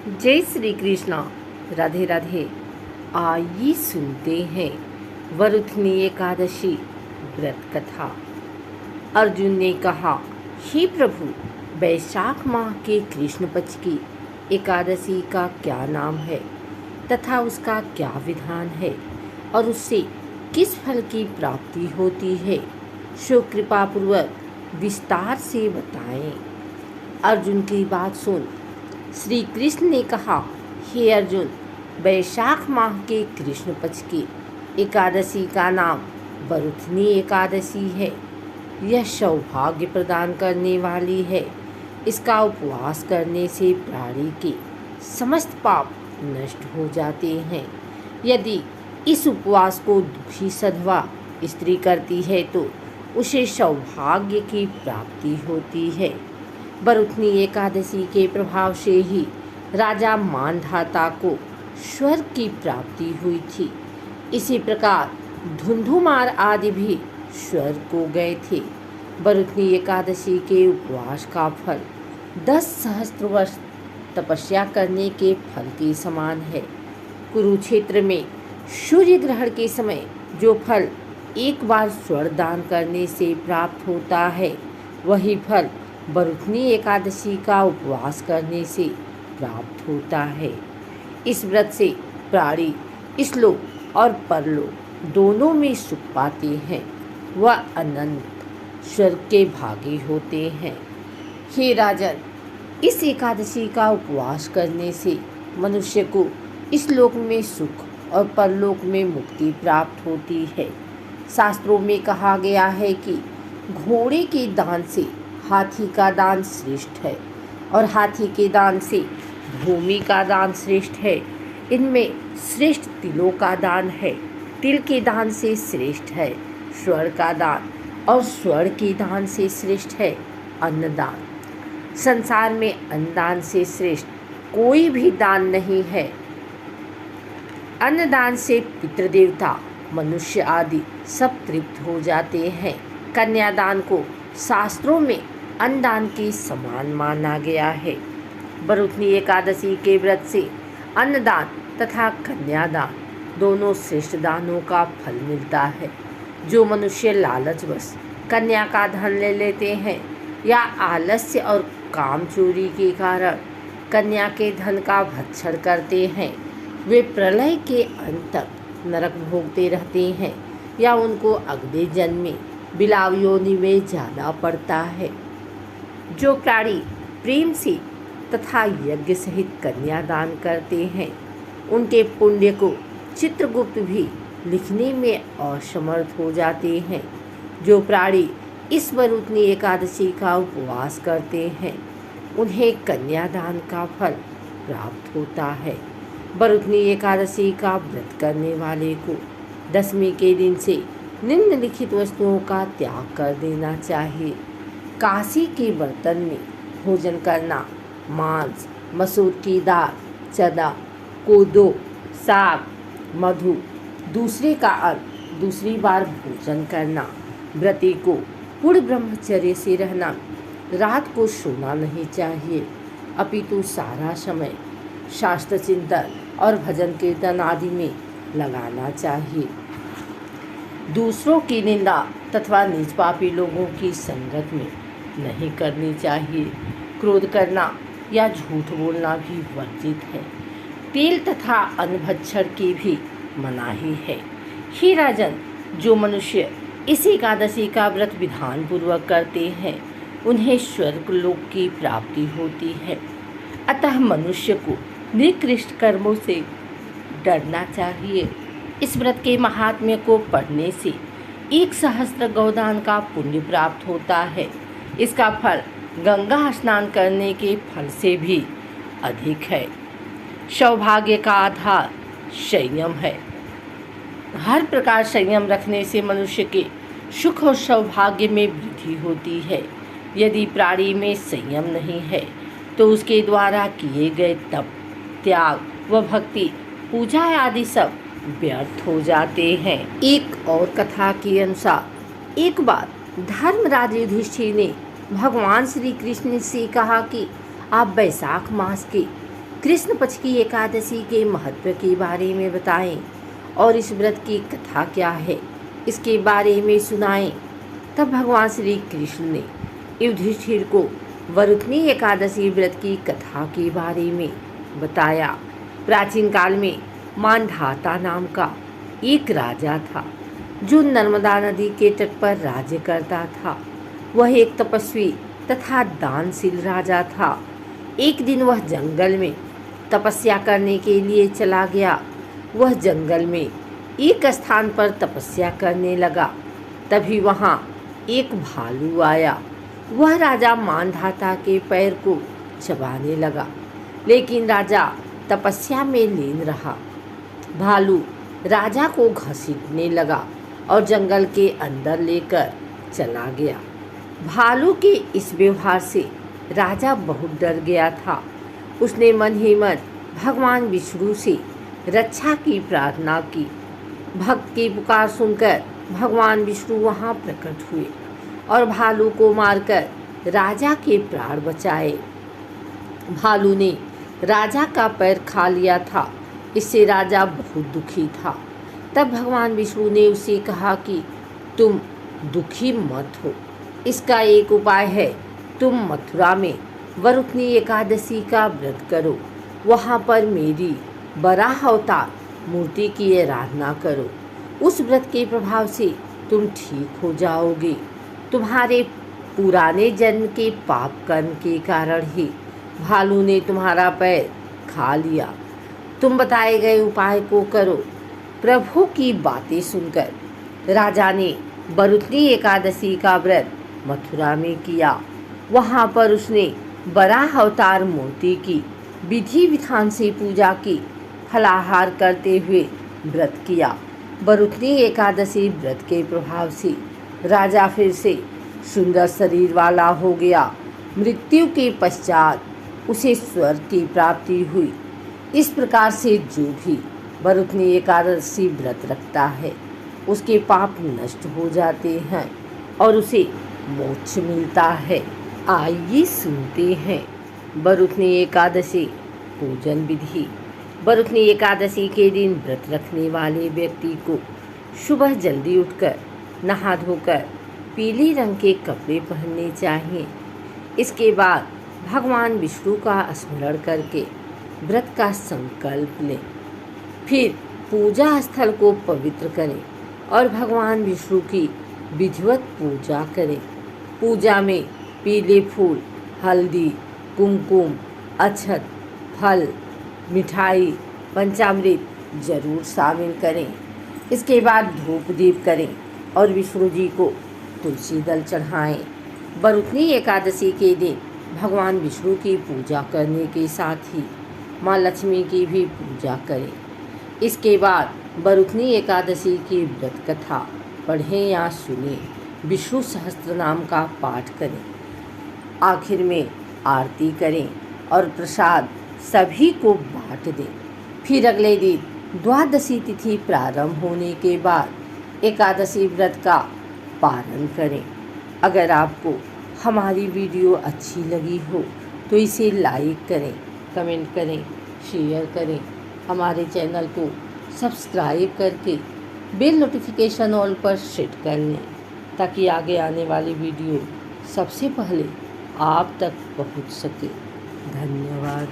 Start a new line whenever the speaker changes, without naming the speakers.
जय श्री कृष्णा। राधे राधे। आइए सुनते हैं वरुथनी एकादशी व्रत कथा। अर्जुन ने कहा, हे प्रभु, वैशाख माह के कृष्ण पक्ष की एकादशी का क्या नाम है तथा उसका क्या विधान है और उससे किस फल की प्राप्ति होती है, सो कृपापूर्वक विस्तार से बताएं। अर्जुन की बात सुन श्री कृष्ण ने कहा, हे अर्जुन, वैशाख माह के कृष्ण पक्ष की एकादशी का नाम वरुथनी एकादशी है। यह सौभाग्य प्रदान करने वाली है। इसका उपवास करने से प्राणी के समस्त पाप नष्ट हो जाते हैं। यदि इस उपवास को दुखी सधवा स्त्री करती है तो उसे सौभाग्य की प्राप्ति होती है। वरुथनी एकादशी के प्रभाव से ही राजा मानधाता को स्वर्ग की प्राप्ति हुई थी। इसी प्रकार धुंधुमार आदि भी स्वर्ग को गए थे। वरुथनी एकादशी के उपवास का फल 10 सहस्त्र वर्ष तपस्या करने के फल के समान है। कुरुक्षेत्र में सूर्य ग्रहण के समय जो फल एक बार स्वर्ण दान करने से प्राप्त होता है, वही फल वरुथनी एकादशी का उपवास करने से प्राप्त होता है। इस व्रत से प्राणी इहलोक और परलोक दोनों में सुख पाते हैं। वह अनंत स्वर्ग के भागी होते हैं। हे राजन, इस एकादशी का उपवास करने से मनुष्य को इस लोक में सुख और परलोक में मुक्ति प्राप्त होती है। शास्त्रों में कहा गया है कि घोड़े के दान से हाथी का दान श्रेष्ठ है और हाथी के दान से भूमि का दान श्रेष्ठ है। इनमें श्रेष्ठ तिलों का दान है। तिल के दान से श्रेष्ठ है स्वर्ण का दान और स्वर्ण के दान से श्रेष्ठ है अन्नदान। संसार में अन्नदान से श्रेष्ठ कोई भी दान नहीं है। अन्नदान से पितृदेवता, मनुष्य आदि सब तृप्त हो जाते हैं। कन्यादान को शास्त्रों में अन्नदान के समान माना गया है। वरुथनी एकादशी के व्रत से अन्नदान तथा कन्यादान दोनों श्रेष्ठ दानों का फल मिलता है। जो मनुष्य लालचवश कन्या का धन ले लेते हैं या आलस्य और काम चोरी के कारण कन्या के धन का भक्षण करते हैं, वे प्रलय के अंत तक नरक भोगते रहते हैं या उनको अगले जन्म में बिलाव योनि में जाना पड़ता है। जो प्राणी प्रेम से तथा यज्ञ सहित कन्यादान करते हैं, उनके पुण्य को चित्रगुप्त भी लिखने में असमर्थ हो जाते हैं। जो प्राणी इस वरुथनी एकादशी का उपवास करते हैं, उन्हें कन्यादान का फल प्राप्त होता है। वरुथनी एकादशी का व्रत करने वाले को दशमी के दिन से निम्नलिखित वस्तुओं का त्याग कर देना चाहिए। काशी के बर्तन में भोजन करना, मांस, मसूर की दाल, चना, कोदो, साग, मधु, दूसरे का अन्न दूसरी बार भोजन करना। व्रती को पूर्ण ब्रह्मचर्य से रहना, रात को सोना नहीं चाहिए, अपितु सारा समय शास्त्र चिंतन और भजन कीर्तन आदि में लगाना चाहिए। दूसरों की निंदा तथा नीच पापी लोगों की संगत में नहीं करनी चाहिए। क्रोध करना या झूठ बोलना भी वर्जित है। तेल तथा अन्न भक्षण की भी मनाही है। हे राजन, जो मनुष्य इस एकादशी का व्रत विधान पूर्वक करते हैं, उन्हें स्वर्ग लोक की प्राप्ति होती है। अतः मनुष्य को निकृष्ट कर्मों से डरना चाहिए। इस व्रत के महात्म्य को पढ़ने से 1 सहस्त्र गौदान का पुण्य प्राप्त होता है। इसका फल गंगा स्नान करने के फल से भी अधिक है। सौभाग्य का आधार संयम है। हर प्रकार संयम रखने से मनुष्य के सुख और सौभाग्य में वृद्धि होती है। यदि प्राणी में संयम नहीं है तो उसके द्वारा किए गए तप, त्याग व भक्ति, पूजा आदि सब व्यर्थ हो जाते हैं। एक और कथा के अनुसार एक बार धर्मराज युधिष्ठिर ने भगवान श्री कृष्ण से कहा कि आप वैशाख मास के कृष्ण पक्ष की एकादशी के महत्व के बारे में बताएं और इस व्रत की कथा क्या है इसके बारे में सुनाएं। तब भगवान श्री कृष्ण ने युधिष्ठिर को वरुथनी एकादशी व्रत की कथा के बारे में बताया। प्राचीन काल में मांधाता नाम का एक राजा था जो नर्मदा नदी के तट पर राज्य करता था। वह एक तपस्वी तथा दानशील राजा था। एक दिन वह जंगल में तपस्या करने के लिए चला गया। वह जंगल में एक स्थान पर तपस्या करने लगा। तभी वहाँ एक भालू आया। वह राजा मांधाता के पैर को चबाने लगा, लेकिन राजा तपस्या में लीन रहा। भालू राजा को घसीटने लगा और जंगल के अंदर लेकर चला गया। भालू के इस व्यवहार से राजा बहुत डर गया था। उसने मन ही मन भगवान विष्णु से रक्षा की प्रार्थना की। भक्त की पुकार सुनकर भगवान विष्णु वहाँ प्रकट हुए और भालू को मारकर राजा के प्राण बचाए। भालू ने राजा का पैर खा लिया था। इससे राजा बहुत दुखी था। तब भगवान विष्णु ने उसे कहा कि तुम दुखी मत हो, इसका एक उपाय है। तुम मथुरा में वरुथनी एकादशी का व्रत करो। वहाँ पर मेरी वराह अवतार मूर्ति की आराधना करो। उस व्रत के प्रभाव से तुम ठीक हो जाओगे। तुम्हारे पुराने जन्म के पाप कर्म के कारण ही भालू ने तुम्हारा पैर खा लिया। तुम बताए गए उपाय को करो। प्रभु की बातें सुनकर राजा ने वरुथनी एकादशी का व्रत मथुरा में किया। वहाँ पर उसने वराह अवतार मूर्ति की विधि विधान से पूजा की। फलाहार करते हुए व्रत किया। वरुथनी एकादशी व्रत के प्रभाव से राजा फिर से सुंदर शरीर वाला हो गया। मृत्यु के पश्चात उसे स्वर्ग की प्राप्ति हुई। इस प्रकार से जो भी वरुथनी एकादशी व्रत रखता है उसके पाप नष्ट हो जाते हैं और उसे मोक्ष मिलता है। आइए सुनते हैं वरुथनी एकादशी पूजन विधि। वरुथनी एकादशी के दिन व्रत रखने वाले व्यक्ति को सुबह जल्दी उठकर नहा धोकर पीले रंग के कपड़े पहनने चाहिए। इसके बाद भगवान विष्णु का स्मरण करके व्रत का संकल्प लें। फिर पूजा स्थल को पवित्र करें और भगवान विष्णु की विधिवत पूजा करें। पूजा में पीले फूल, हल्दी, कुमकुम, अक्षत, फल, मिठाई, पंचामृत जरूर शामिल करें। इसके बाद धूप दीप करें और विष्णु जी को तुलसी दल चढ़ाएं। वरुथनी एकादशी के दिन भगवान विष्णु की पूजा करने के साथ ही माँ लक्ष्मी की भी पूजा करें। इसके बाद वरुथनी एकादशी की व्रत कथा पढ़ें या सुनें। विष्णु सहस्त्र नाम का पाठ करें। आखिर में आरती करें और प्रसाद सभी को बांट दें। फिर अगले दिन द्वादशी तिथि प्रारंभ होने के बाद एकादशी व्रत का पारण करें। अगर आपको हमारी वीडियो अच्छी लगी हो तो इसे लाइक करें, कमेंट करें, शेयर करें। हमारे चैनल को सब्सक्राइब करके बेल नोटिफिकेशन ऑल पर सेट कर लें ताकि आगे आने वाली वीडियो सबसे पहले आप तक पहुंच सके। धन्यवाद।